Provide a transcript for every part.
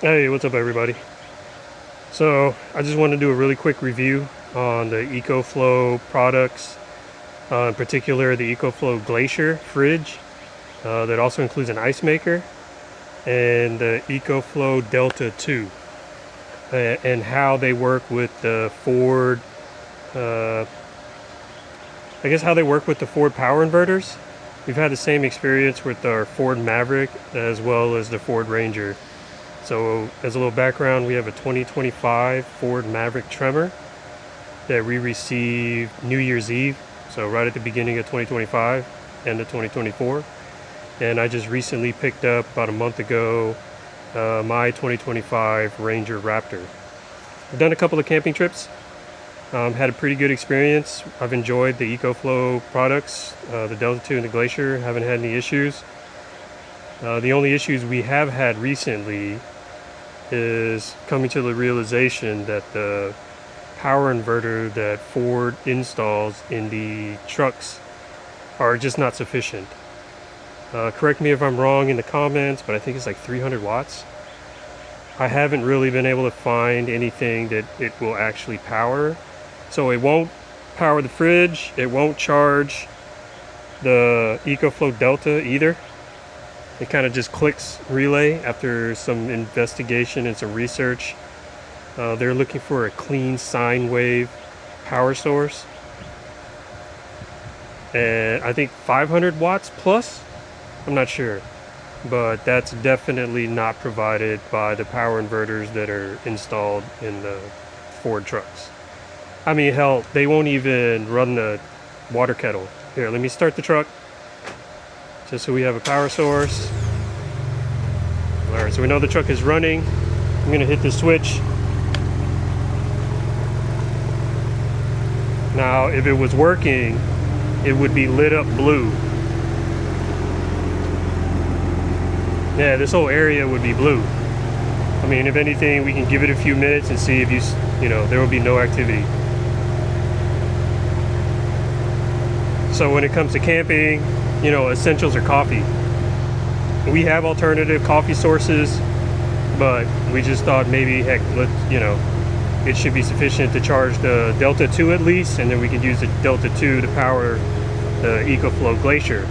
Hey, what's up everybody? So I just want to do a really quick review on the EcoFlow products, in particular the EcoFlow Glacier Fridge that also includes an ice maker, and the EcoFlow Delta 2, and how they work with the Ford, I guess how they work with the Ford power inverters. We've had the same experience with our Ford Maverick as well as the Ford Ranger. So as a little background, we have a 2025 Ford Maverick Tremor that we received New Year's Eve, so right at the beginning of 2025, end of 2024. And I just recently picked up, about a month ago, my 2025 Ranger Raptor. I've done a couple of camping trips, had a pretty good experience. I've enjoyed the EcoFlow products, the Delta 2 and the Glacier, haven't had any issues. The only issues we have had recently is coming to the realization that the power inverter that Ford installs in the trucks are just not sufficient. Correct me if I'm wrong in the comments, but I think it's like 300 watts. I haven't really been able to find anything that it will actually power. So it won't power the fridge, it won't charge the EcoFlow Delta either. It kind of just clicks relay after some investigation and some research. They're looking for a clean sine wave power source. And I think 500 watts plus? I'm not sure. But that's definitely not provided by the power inverters that are installed in the Ford trucks. I mean, hell, they won't even run the water kettle. Here, let me start the truck, just so we have a power source. Alright, so we know the truck is running. I'm gonna hit the switch. Now, if it was working, it would be lit up blue. Yeah, this whole area would be blue. I mean, if anything, we can give it a few minutes and see if you know, there will be no activity. So when it comes to camping, you know, essentials are coffee. We have alternative coffee sources, but we just thought maybe, heck, it should be sufficient to charge the Delta 2 at least, and then we could use the Delta 2 to power the EcoFlow Glacier.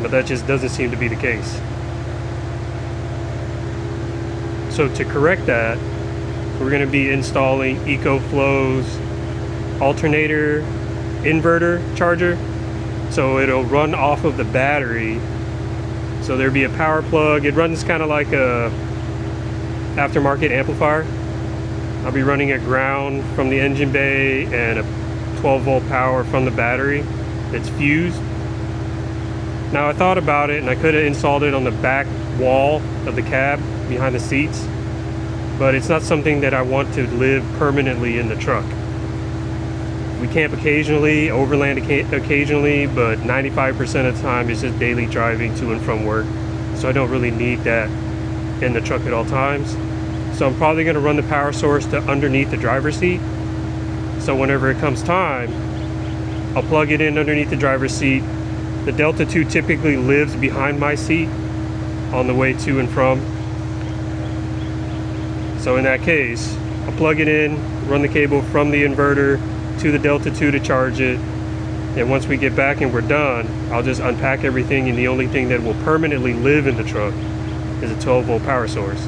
But that just doesn't seem to be the case. So to correct that, we're going to be installing EcoFlow's Alternator Invertor charger. So it'll run off of the battery. So there'll be a power plug. It runs kind of like a aftermarket amplifier. I'll be running a ground from the engine bay and a 12-volt power from the battery that's fused. Now I thought about it, and I could have installed it on the back wall of the cab behind the seats, but it's not something that I want to live permanently in the truck. We camp occasionally, overland occasionally, but 95% of the time it's just daily driving to and from work. So I don't really need that in the truck at all times. So I'm probably going to run the power source to underneath the driver's seat. So whenever it comes time, I'll plug it in underneath the driver's seat. The Delta 2 typically lives behind my seat on the way to and from. So in that case, I'll plug it in, run the cable from the inverter to the Delta 2 to charge it, and once we get back and we're done, I'll just unpack everything, and the only thing that will permanently live in the truck is a 12-volt power source.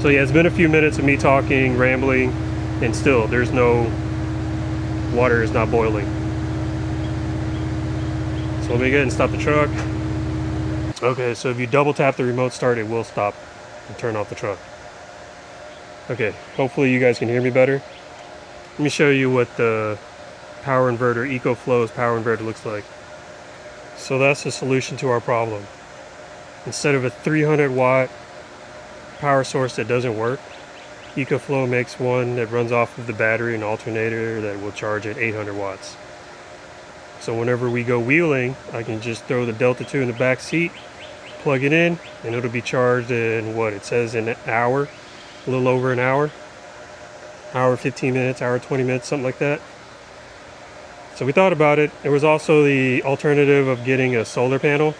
So yeah, it's been a few minutes of me talking, rambling, and still there's no water, is not boiling. So let me go ahead and stop the truck. Okay, so if you double tap the remote start, it will stop and turn off the truck. Okay, hopefully you guys can hear me better. Let me show you what the power inverter, EcoFlow's power inverter looks like. So that's the solution to our problem. Instead of a 300 watt power source that doesn't work, EcoFlow makes one that runs off of the battery, an alternator that will charge at 800 watts. So whenever we go wheeling, I can just throw the Delta 2 in the back seat, plug it in, and it'll be charged in what it says, in an hour, a little over an hour. Hour 15 minutes, hour 20 minutes, something like that. So we thought about it. There was also the alternative of getting a solar panel,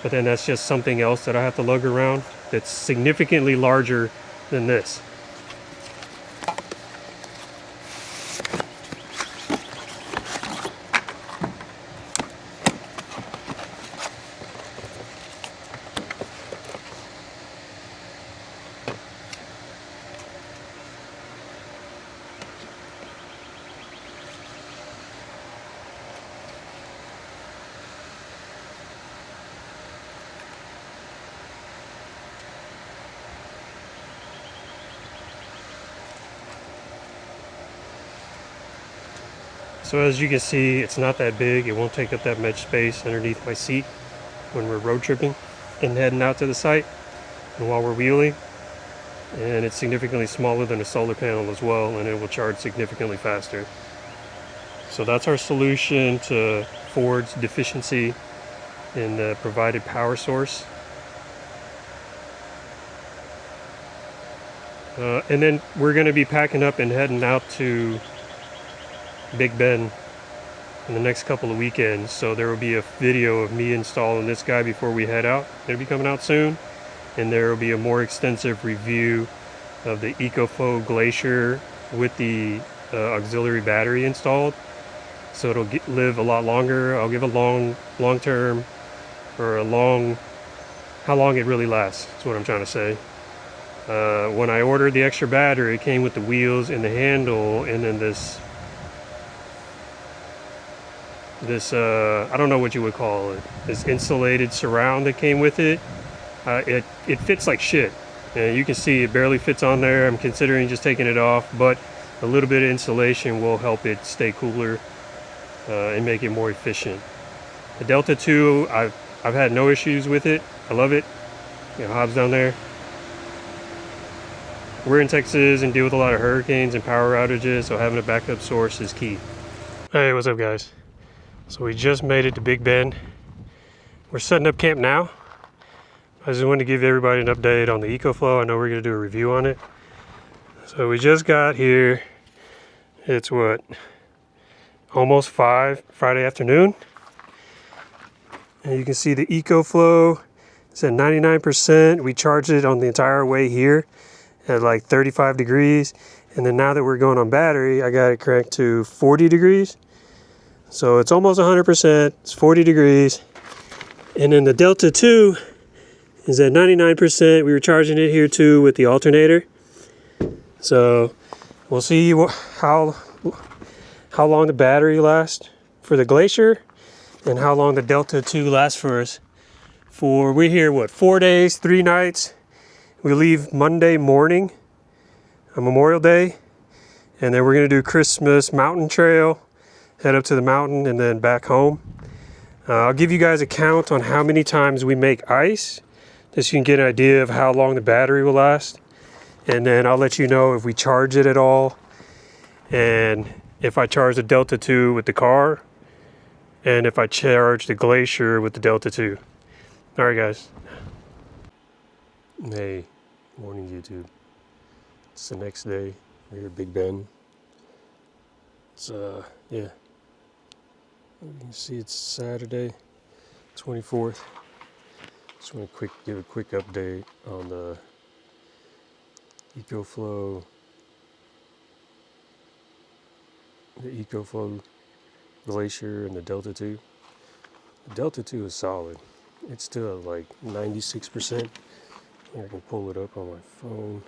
but then that's just something else that I have to lug around that's significantly larger than this. So as you can see, it's not that big. It won't take up that much space underneath my seat when we're road tripping and heading out to the site and while we're wheeling. And it's significantly smaller than a solar panel as well, and it will charge significantly faster. So that's our solution to Ford's deficiency in the provided power source. And then we're going to be packing up and heading out to Big Bend in the next couple of weekends, so there will be a video of me installing this guy before we head out. It'll be coming out soon, and there will be a more extensive review of the EcoFlow Glacier with the auxiliary battery installed, so it'll live a lot longer. I'll give a long term, or how long it really lasts. That's what I'm trying to say. When I ordered the extra battery, it came with the wheels and the handle, and then this I don't know what you would call it, this insulated surround that came with it. It fits like shit, and you can see it barely fits on there. I'm considering just taking it off, but a little bit of insulation will help it stay cooler and make it more efficient. The Delta 2, I've had no issues with it. I love it. You know, Hobbs down there. We're in Texas and deal with a lot of hurricanes and power outages, so having a backup source is key. Hey, what's up, guys? So we just made it to Big Bend. We're setting up camp now. I just wanted to give everybody an update on the EcoFlow. I know we're going to do a review on it. So we just got here. It's what? Almost 5 Friday afternoon. And you can see the EcoFlow is at 99%. We charged it on the entire way here at like 35 degrees. And then now that we're going on battery, I got it cranked to 40 degrees. So it's almost 100%, it's 40 degrees. And then the Delta 2 is at 99%. We were charging it here too with the alternator. So we'll see how long the battery lasts for the Glacier and how long the Delta 2 lasts for us. We're here, what, 4 days, 3 nights. We leave Monday morning on Memorial Day. And then we're gonna do Christmas mountain trail, head up to the mountain and then back home. I'll give you guys a count on how many times we make ice, just so you can get an idea of how long the battery will last. And then I'll let you know if we charge it at all, and if I charge the Delta 2 with the car, and if I charge the Glacier with the Delta 2. All right, guys. Hey, morning YouTube. It's the next day. We're here at Big Bend. It's yeah. You can see it's Saturday, 24th. Just want to give a quick update on the EcoFlow Glacier and the Delta 2. The Delta 2 is solid. It's still at like 96%. I can pull it up on my phone.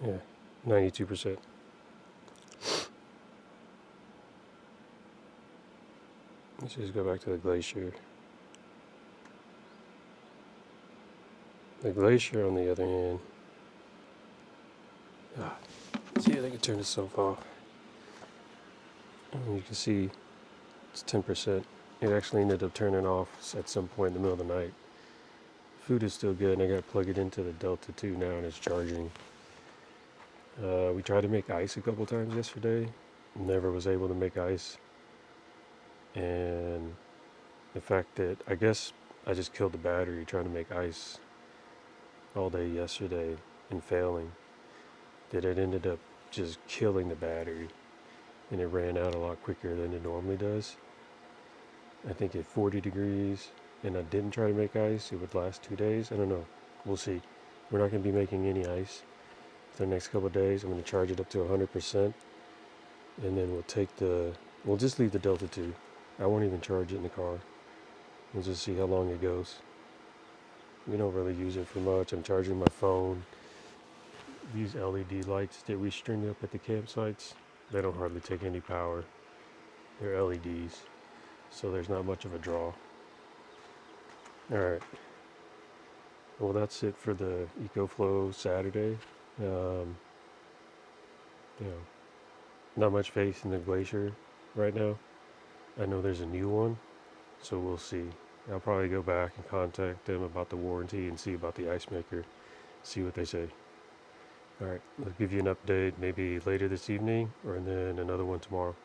Yeah, 92%. Let's just go back to the Glacier. The Glacier, on the other hand, see if I can turn this off. And you can see it's 10%. It actually ended up turning off at some point in the middle of the night. Food is still good, and I got to plug it into the Delta 2 now, and it's charging. We tried to make ice a couple times yesterday. Never was able to make ice. And the fact that I guess I just killed the battery trying to make ice all day yesterday and failing, that it ended up just killing the battery, and it ran out a lot quicker than it normally does. I think at 40 degrees and I didn't try to make ice, it would last 2 days. I don't know. We'll see. We're not going to be making any ice for the next couple of days. I'm going to charge it up to 100%, and then we'll just leave the Delta 2. I won't even charge it in the car. We'll just see how long it goes. We don't really use it for much. I'm charging my phone. These LED lights that we string up at the campsites, they don't hardly take any power. They're LEDs, so there's not much of a draw. Alright, well that's it for the EcoFlow Saturday. You know, not much faith in the Glacier right now. I know there's a new one, so we'll see. I'll probably go back and contact them about the warranty and see about the ice maker, see what they say. Alright, I'll give you an update maybe later this evening or then another one tomorrow.